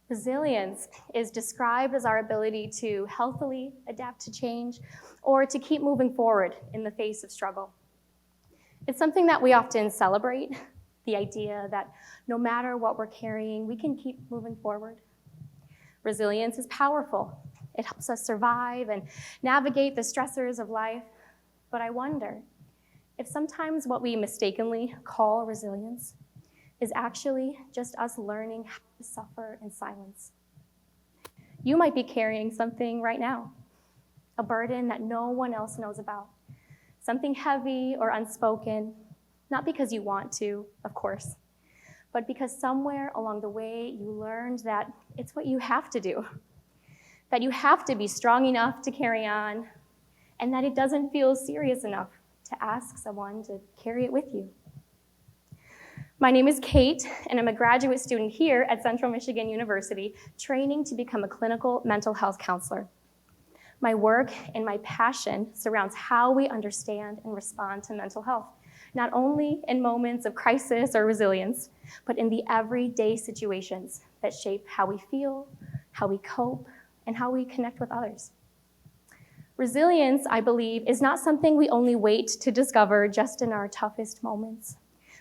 Resilience is described as our ability to healthily adapt to change or to keep moving forward in the face of struggle. It's something that we often celebrate, the idea that no matter what we're carrying, we can keep moving forward. Resilience is powerful. It helps us survive and navigate the stressors of life. But I wonder if sometimes what we mistakenly call resilience is actually just us learning how to suffer in silence. You might be carrying something right now, a burden that no one else knows about, something heavy or unspoken, not because you want to, of course, but because somewhere along the way you learned that it's what you have to do, that you have to be strong enough to carry on, and that it doesn't feel serious enough to ask someone to carry it with you. My name is Kait, and I'm a graduate student here at Central Michigan University, training to become a clinical mental health counselor. My work and my passion surrounds how we understand and respond to mental health, not only in moments of crisis or resilience, but in the everyday situations that shape how we feel, how we cope, and how we connect with others. Resilience, I believe, is not something we only wait to discover just in our toughest moments,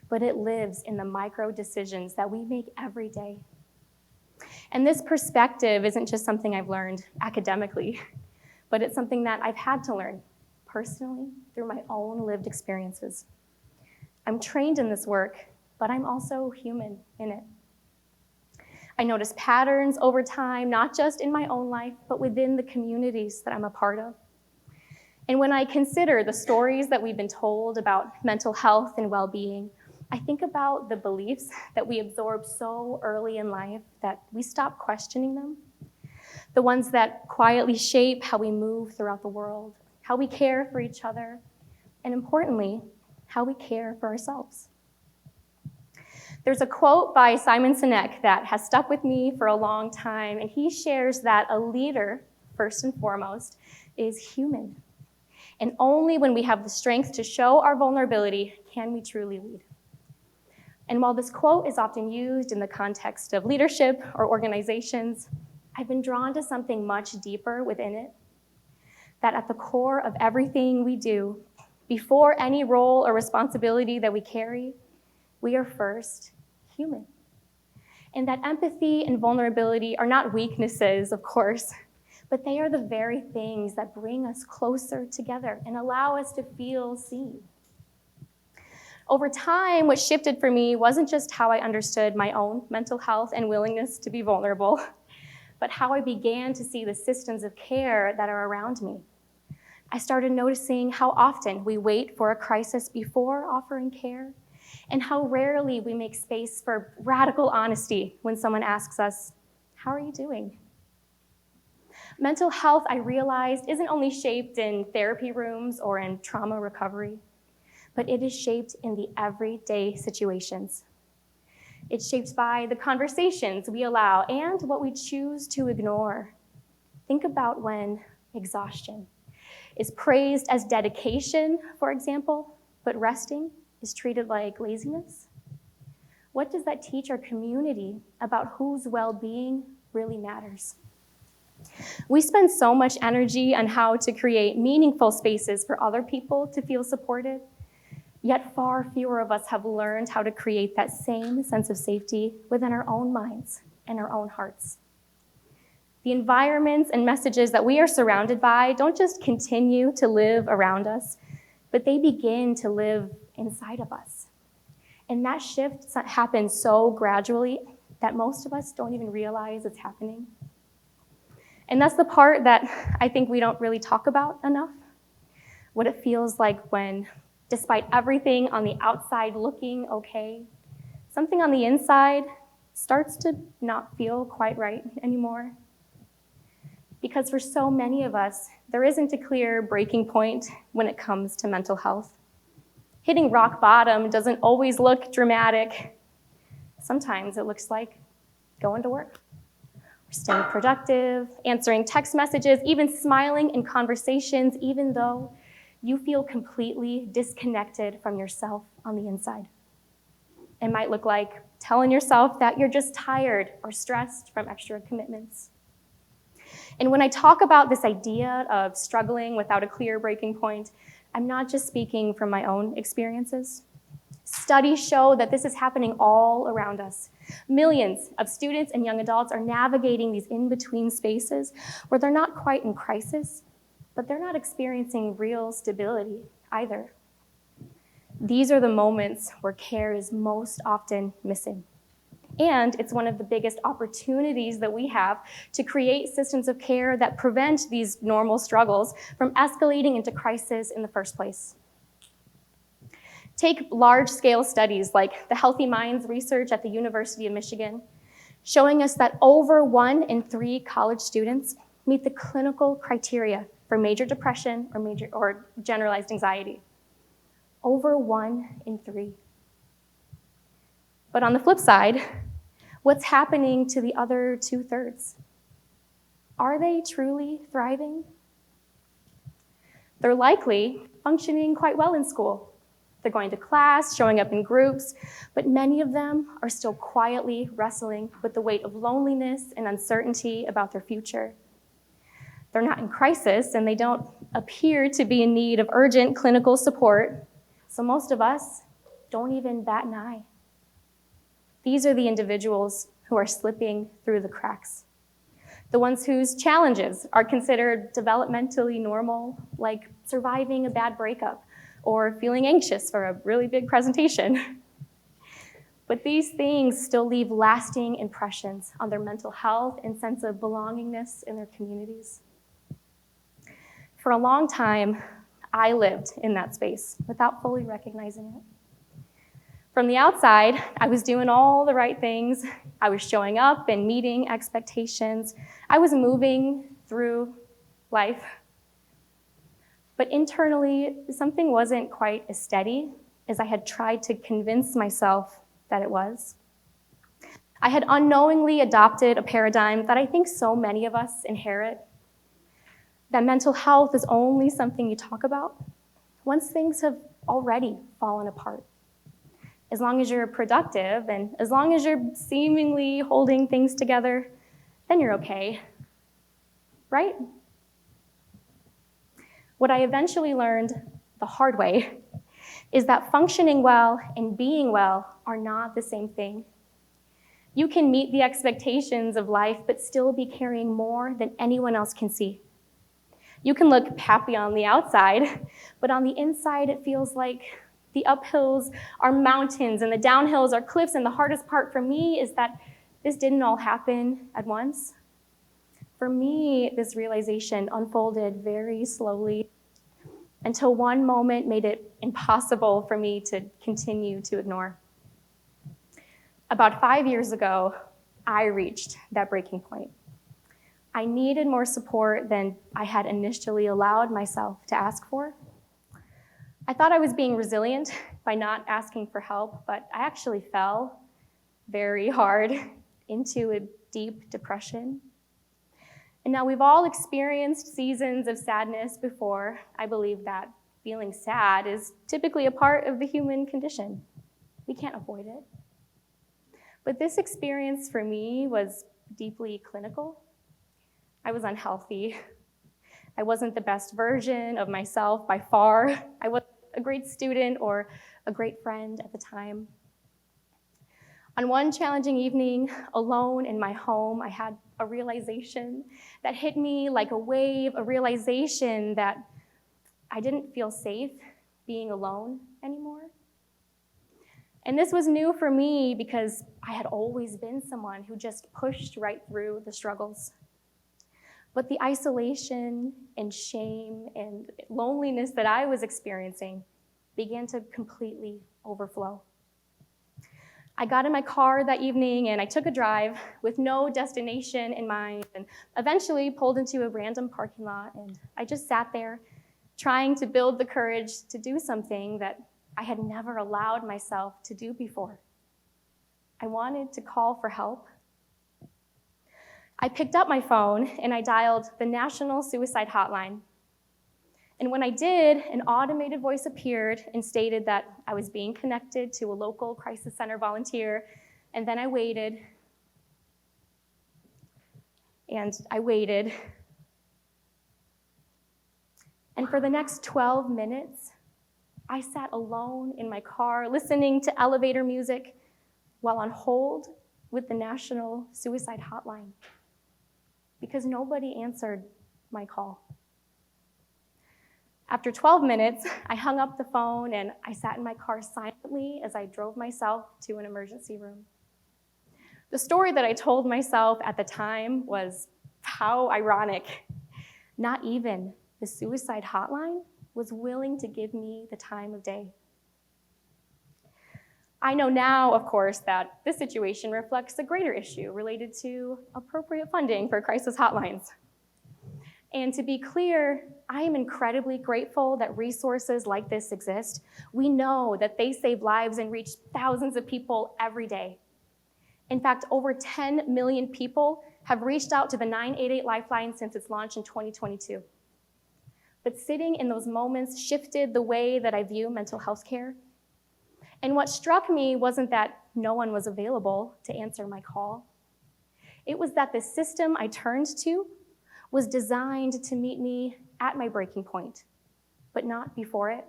but it lives in the micro decisions that we make every day. And this perspective isn't just something I've learned academically, but it's something that I've had to learn personally through my own lived experiences. I'm trained in this work, but I'm also human in it. I notice patterns over time, not just in my own life, but within the communities that I'm a part of. And when I consider the stories that we've been told about mental health and well-being, I think about the beliefs that we absorb so early in life that we stop questioning them. The ones that quietly shape how we move throughout the world, how we care for each other, and importantly, how we care for ourselves. There's a quote by Simon Sinek that has stuck with me for a long time, and he shares that a leader, first and foremost, is human. And only when we have the strength to show our vulnerability can we truly lead. And while this quote is often used in the context of leadership or organizations, I've been drawn to something much deeper within it, that at the core of everything we do, before any role or responsibility that we carry, we are first human. And that empathy and vulnerability are not weaknesses, of course, but they are the very things that bring us closer together and allow us to feel seen. Over time, what shifted for me wasn't just how I understood my own mental health and willingness to be vulnerable, but how I began to see the systems of care that are around me. I started noticing how often we wait for a crisis before offering care, and how rarely we make space for radical honesty when someone asks us, "How are you doing?" Mental health, I realized, isn't only shaped in therapy rooms or in trauma recovery, but it is shaped in the everyday situations. It's shaped by the conversations we allow and what we choose to ignore. Think about when exhaustion is praised as dedication, for example, but resting is treated like laziness. What does that teach our community about whose well-being really matters? We spend so much energy on how to create meaningful spaces for other people to feel supported, yet far fewer of us have learned how to create that same sense of safety within our own minds and our own hearts. The environments and messages that we are surrounded by don't just continue to live around us, but they begin to live inside of us. And that shift happens so gradually that most of us don't even realize it's happening. And that's the part that I think we don't really talk about enough. What it feels like when, despite everything on the outside looking okay, something on the inside starts to not feel quite right anymore. Because for so many of us, there isn't a clear breaking point when it comes to mental health. Hitting rock bottom doesn't always look dramatic. Sometimes it looks like going to work, or staying productive, answering text messages, even smiling in conversations, even though you feel completely disconnected from yourself on the inside. It might look like telling yourself that you're just tired or stressed from extra commitments. And when I talk about this idea of struggling without a clear breaking point, I'm not just speaking from my own experiences. Studies show that this is happening all around us. Millions of students and young adults are navigating these in-between spaces where they're not quite in crisis, but they're not experiencing real stability either. These are the moments where care is most often missing. And it's one of the biggest opportunities that we have to create systems of care that prevent these normal struggles from escalating into crisis in the first place. Take large-scale studies like the Healthy Minds research at the University of Michigan, showing us that over 1 in 3 college students meet the clinical criteria for major depression or generalized anxiety. Over 1 in 3. But on the flip side, what's happening to the other 2/3? Are they truly thriving? They're likely functioning quite well in school. They're going to class, showing up in groups, but many of them are still quietly wrestling with the weight of loneliness and uncertainty about their future. They're not in crisis, and they don't appear to be in need of urgent clinical support, so most of us don't even bat an eye. These are the individuals who are slipping through the cracks. The ones whose challenges are considered developmentally normal, like surviving a bad breakup or feeling anxious for a really big presentation. But these things still leave lasting impressions on their mental health and sense of belongingness in their communities. For a long time, I lived in that space without fully recognizing it. From the outside, I was doing all the right things. I was showing up and meeting expectations. I was moving through life. But internally, something wasn't quite as steady as I had tried to convince myself that it was. I had unknowingly adopted a paradigm that I think so many of us inherit, that mental health is only something you talk about once things have already fallen apart. As long as you're productive and as long as you're seemingly holding things together, then you're okay, right? What I eventually learned the hard way is that functioning well and being well are not the same thing. You can meet the expectations of life but still be carrying more than anyone else can see. You can look happy on the outside, but on the inside it feels like the uphills are mountains and the downhills are cliffs, and the hardest part for me is that this didn't all happen at once. For me, this realization unfolded very slowly until one moment made it impossible for me to continue to ignore. About 5 years ago, I reached that breaking point. I needed more support than I had initially allowed myself to ask for. I thought I was being resilient by not asking for help, but I actually fell very hard into a deep depression. And now we've all experienced seasons of sadness before. I believe that feeling sad is typically a part of the human condition. We can't avoid it. But this experience for me was deeply clinical. I was unhealthy. I wasn't the best version of myself by far. I wasn't a great student or a great friend at the time. On one challenging evening, alone in my home, I had a realization that hit me like a wave, a realization that I didn't feel safe being alone anymore. And this was new for me because I had always been someone who just pushed right through the struggles. But the isolation and shame and loneliness that I was experiencing began to completely overflow. I got in my car that evening and I took a drive with no destination in mind and eventually pulled into a random parking lot, and I just sat there trying to build the courage to do something that I had never allowed myself to do before. I wanted to call for help. I picked up my phone and I dialed the National Suicide Hotline. And when I did, an automated voice appeared and stated that I was being connected to a local crisis center volunteer And then I waited, and I waited. And for the next 12 minutes, I sat alone in my car listening to elevator music while on hold with the National Suicide Hotline because nobody answered my call. After 12 minutes, I hung up the phone and I sat in my car silently as I drove myself to an emergency room. The story that I told myself at the time was, how ironic. Not even the suicide hotline was willing to give me the time of day. I know now, of course, that this situation reflects a greater issue related to appropriate funding for crisis hotlines. And to be clear, I am incredibly grateful that resources like this exist. We know that they save lives and reach thousands of people every day. In fact, over 10 million people have reached out to the 988 Lifeline since its launch in 2022. But sitting in those moments shifted the way that I view mental health care. And what struck me wasn't that no one was available to answer my call. It was that the system I turned to was designed to meet me at my breaking point, but not before it.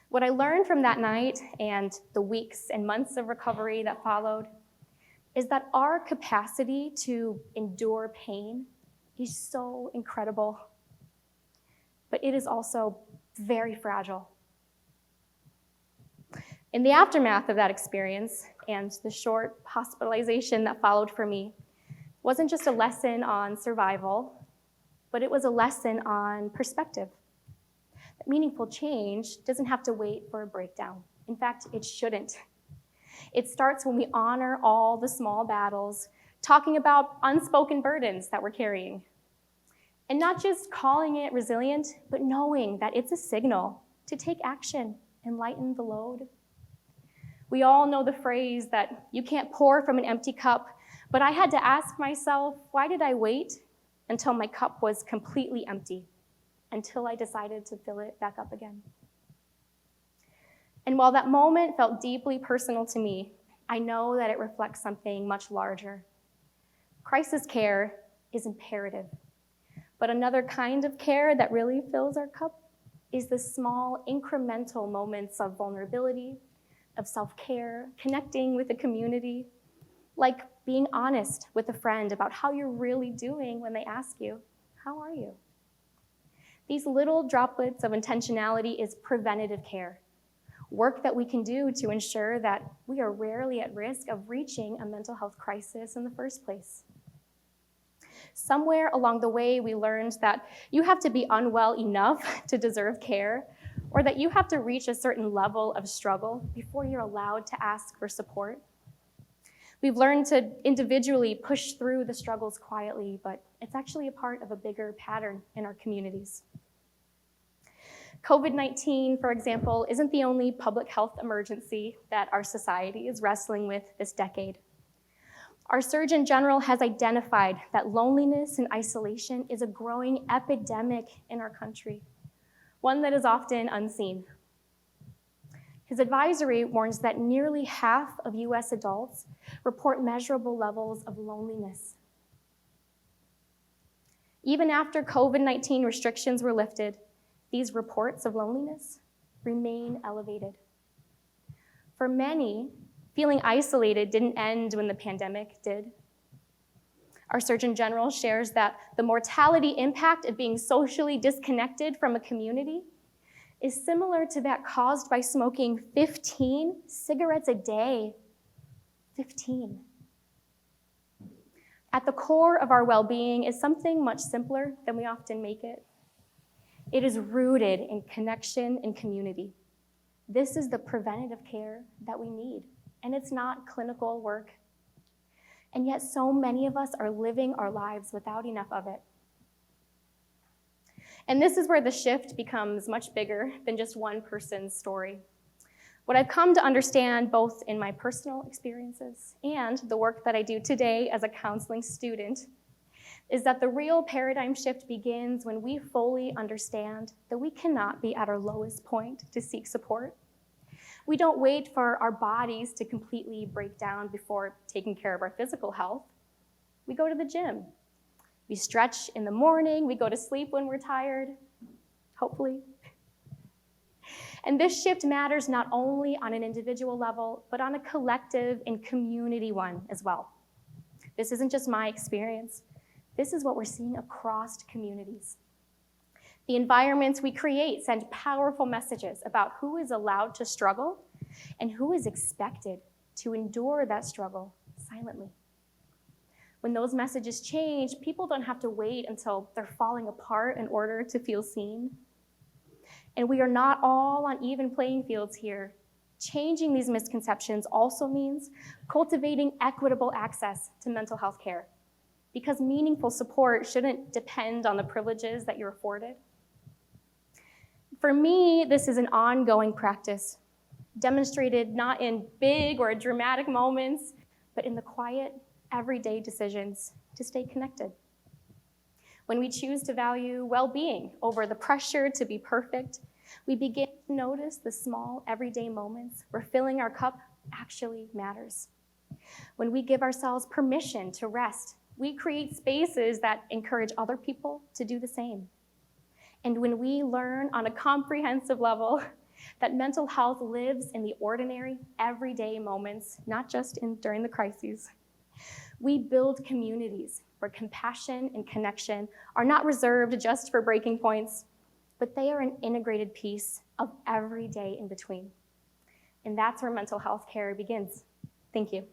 What I learned from that night and the weeks and months of recovery that followed is that our capacity to endure pain is so incredible, but it is also very fragile. In the aftermath of that experience and the short hospitalization that followed for me, wasn't just a lesson on survival, but it was a lesson on perspective. That meaningful change doesn't have to wait for a breakdown. In fact, it shouldn't. It starts when we honor all the small battles, talking about unspoken burdens that we're carrying. And not just calling it resilient, but knowing that it's a signal to take action and lighten the load. We all know the phrase that you can't pour from an empty cup, but I had to ask myself, why did I wait until my cup was completely empty, until I decided to fill it back up again? And while that moment felt deeply personal to me, I know that it reflects something much larger. Crisis care is imperative, but another kind of care that really fills our cup is the small, incremental moments of vulnerability, of self-care, connecting with the community, like being honest with a friend about how you're really doing when they ask you, how are you? These little droplets of intentionality is preventative care, work that we can do to ensure that we are rarely at risk of reaching a mental health crisis in the first place. Somewhere along the way, we learned that you have to be unwell enough to deserve care, or that you have to reach a certain level of struggle before you're allowed to ask for support. We've learned to individually push through the struggles quietly, but it's actually a part of a bigger pattern in our communities. COVID-19, for example, isn't the only public health emergency that our society is wrestling with this decade. Our Surgeon General has identified that loneliness and isolation is a growing epidemic in our country, one that is often unseen. His advisory warns that nearly half of US adults report measurable levels of loneliness. Even after COVID-19 restrictions were lifted, these reports of loneliness remain elevated. For many, feeling isolated didn't end when the pandemic did. Our Surgeon General shares that the mortality impact of being socially disconnected from a community is similar to that caused by smoking 15 cigarettes a day. 15. At the core of our well-being is something much simpler than we often make it. It is rooted in connection and community. This is the preventative care that we need, and it's not clinical work. And yet so many of us are living our lives without enough of it. And this is where the shift becomes much bigger than just one person's story. What I've come to understand both in my personal experiences and the work that I do today as a counseling student is that the real paradigm shift begins when we fully understand that we cannot be at our lowest point to seek support, We don't wait for our bodies to completely break down before taking care of our physical health. We go to the gym. We stretch in the morning. We go to sleep when we're tired, hopefully. And this shift matters not only on an individual level, but on a collective and community one as well. This isn't just my experience. This is what we're seeing across communities. The environments we create send powerful messages about who is allowed to struggle and who is expected to endure that struggle silently. When those messages change, people don't have to wait until they're falling apart in order to feel seen. And we are not all on even playing fields here. Changing these misconceptions also means cultivating equitable access to mental health care, because meaningful support shouldn't depend on the privileges that you're afforded. For me, this is an ongoing practice, demonstrated not in big or dramatic moments, but in the quiet, everyday decisions to stay connected. When we choose to value well-being over the pressure to be perfect, we begin to notice the small, everyday moments where filling our cup actually matters. When we give ourselves permission to rest, we create spaces that encourage other people to do the same. And when we learn on a comprehensive level that mental health lives in the ordinary, everyday moments, not just during the crises, we build communities where compassion and connection are not reserved just for breaking points, but they are an integrated piece of every day in between. And that's where mental health care begins. Thank you.